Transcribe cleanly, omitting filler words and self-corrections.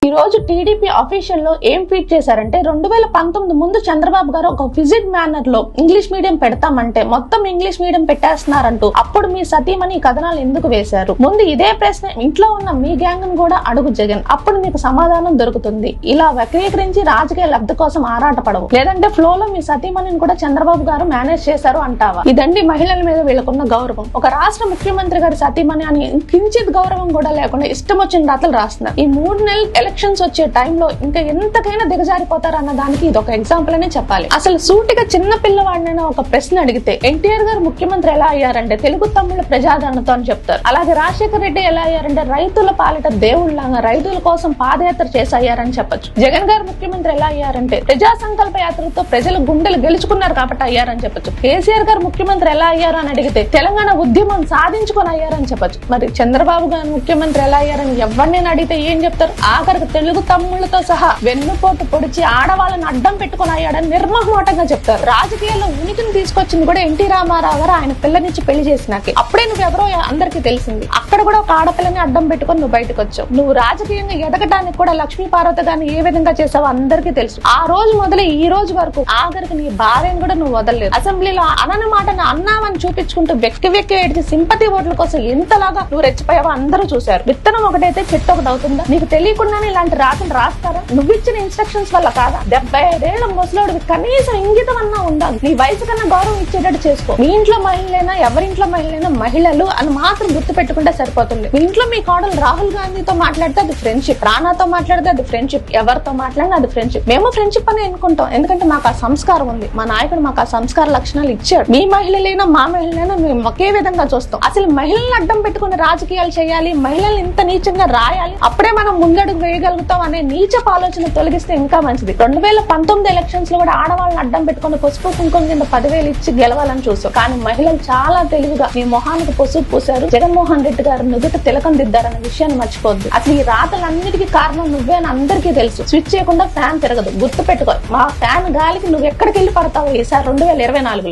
ఈ రోజు TDP official లో ఏం ట్వీట్ చేశారంటే 2019 ముందు చంద్రబాబు గారు ఒక విజిట్ మేనర్ లో ఇంగ్లీష్ మీడియం పెడతామంటే మొత్తం ఇంగ్లీష్ మీడియం పెట్టేస్తున్నారంటూ అప్పుడు మీ సతీమణి కథనాలు ఎందుకు వేశారు? ముందు ఇదే ప్రశ్న ఇంట్లో ఉన్న మీ గ్యాంగ్ కూడా అడుగు జగన్, అప్పుడు మీకు సమాధానం దొరుకుతుంది. ఇలా వక్రీకరించి రాజకీయ లబ్ధి కోసం ఆరాటపడవు. లేదంటే ఫ్లో లో మీ సతీమణిని కూడా చంద్రబాబు గారు మేనేజ్ చేశారు అంటావా? ఇదండి మహిళల మీద వీళ్ళకున్న గౌరవం. ఒక రాష్ట్ర ముఖ్యమంత్రి గారి సతీమణి అని కించిత్ గౌరవం కూడా లేకుండా ఇష్టం వచ్చిన రాతలు రాస్తున్నారు. ఈ 3 నెలలు ఎలక్షన్స్ వచ్చే టైంలో ఇంకా ఎంతకైనా దిగజారిపోతారు అన్న దానికి ఇది ఒక ఎగ్జాంపుల్ అనే చెప్పాలి. అసలు సూటిగా చిన్న పిల్లవాడినైనా ఒక ప్రశ్న అడిగితే ఎన్టీఆర్ గారు ముఖ్యమంత్రి ఎలా అయ్యారంటే తెలుగు తమ్ముళ్ళ ప్రజాదరణతో అని చెప్తారు. అలాగే రాజశేఖర రెడ్డి ఎలా అయ్యారంటే రైతుల పాలిట దేవుళ్లాగా రైతుల కోసం పాదయాత్ర చేసి అయ్యారని చెప్పొచ్చు. జగన్ గారు ముఖ్యమంత్రి ఎలా అయ్యారంటే ప్రజా సంకల్ప యాత్రతో ప్రజల గుండెలు గెలుచుకున్నారు కాబట్టి అయ్యారని చెప్పొచ్చు. కేసీఆర్ గారు ముఖ్యమంత్రి ఎలా అయ్యారు అని అడిగితే తెలంగాణ ఉద్యమం సాధించుకొని అయ్యారని చెప్పొచ్చు. మరి చంద్రబాబు గారు ముఖ్యమంత్రి ఎలా అయ్యారని ఎవరిని అడిగితే ఏం చెప్తారు? ఆఖరికి తెలుగు తమ్ముళ్లతో సహా వెన్నుపోటు పొడిచి ఆడవాళ్ళని అడ్డం పెట్టుకుని అయ్యాడని నిర్మోహమాటంగా చెప్తారు. రాజకీయాల్లో ఉనికిని తీసుకొచ్చింది కూడా ఎన్టీ రామారావు గారు ఆయన పిల్లనిచ్చి పెళ్లి చేసినాకే. అప్పుడే నువ్వెవరో అందరికీ తెలిసింది. అక్కడ కూడా ఒక ఆడపిల్లని అడ్డం పెట్టుకుని నువ్వు బయటకు వచ్చావు. నువ్వు రాజకీయంగా ఎదగడానికి కూడా లక్ష్మీ పార్వతి గారిని ఏ విధంగా చేసావో అందరికీ తెలుసు. ఆ రోజు మొదలు ఈ రోజు వరకు ఆఖరికి నీ భార్యను కూడా నువ్వు వదలలేదు. అసెంబ్లీలో అనన మాటను అన్నావని చూపించుకుంటూ వెక్కి వెక్కి ఏడిచి సింపతి ఓట్ల కోసం ఎంతలాగా నువ్వు రెచ్చిపోయావో అందరూ చూశారు. విత్తనం ఒకటైతే చెట్టు ఒకటి అవుతుందా? నీకు తెలియకుండానే ఇలాంటి రాతలు రాస్తారా? నువ్విచ్చిన ఇన్స్ట్రక్షన్స్ వల్ల కాదా? 75 ఏళ్ల ముసలోడికి కనీసం ఇంగితం అన్నా ఉండాలి. నీ వయసు కన్నా గౌరవం ఇచ్చేటట్టు చేసుకో. మీ ఇంట్లో మహిళలైనా ఎవరింట్లో మహిళలైనా మహిళలు అని మాత్రం గుర్తు పెట్టుకుంటే సరిపోతుంది. మీ ఇంట్లో మీ కోడలు రాహుల్ గాంధీతో మాట్లాడితే అది ఫ్రెండ్షిప్, రానాతో మాట్లాడితే అది ఫ్రెండ్షిప్, ఎవరితో మాట్లాడినా అది ఫ్రెండ్షిప్. మేము ఫ్రెండ్షిప్ అని అనుకుంటాం, ఎందుకంటే మాకు ఆ సంస్కారం ఉంది. మా నాయకుడు మాకు ఆ సంస్కార లక్షణాలు ఇచ్చాడు. మీ మహిళలైనా మా మహిళలైనా మేము ఒకే విధంగా చూస్తాం. అసలు మహిళలను అడ్డం పెట్టుకుని రాజకీయాలు చేయాలి, మహిళలు ఇంత నీచంగా రాయాలి, అప్పుడే మనం ముందడుగు వేయగలుగుతాం అనే నీచపు ఆలోచన తొలగిస్తే ఇంకా మంచిది. 2019 ఎలక్షన్స్ లో కూడా ఆడవాళ్ళని అడ్డం పెట్టుకుని పసుపు కుంకుమ కింద 10,000 ఇచ్చి గెలవాలని చూస్తాం. కానీ మహిళలు చాలా తెలివిగా మీ మొహానికి పసుపు పూశారు, జగన్మోహన్ రెడ్డి గారు నుదుట తిలకం దిద్దారన్న విషయాన్ని మర్చిపోద్దు. అసలు ఈ రాతలన్నిటికీ కారణం నువ్వే అని అందరికీ తెలుసు. స్విచ్ చేయకుండా ఫ్యాన్ తిరగదు, గుర్తు పెట్టుకో. మా ఫ్యాన్ గాలికి నువ్వు ఎక్కడికి వెళ్ళి పడతావు ఈసారి 2024లో.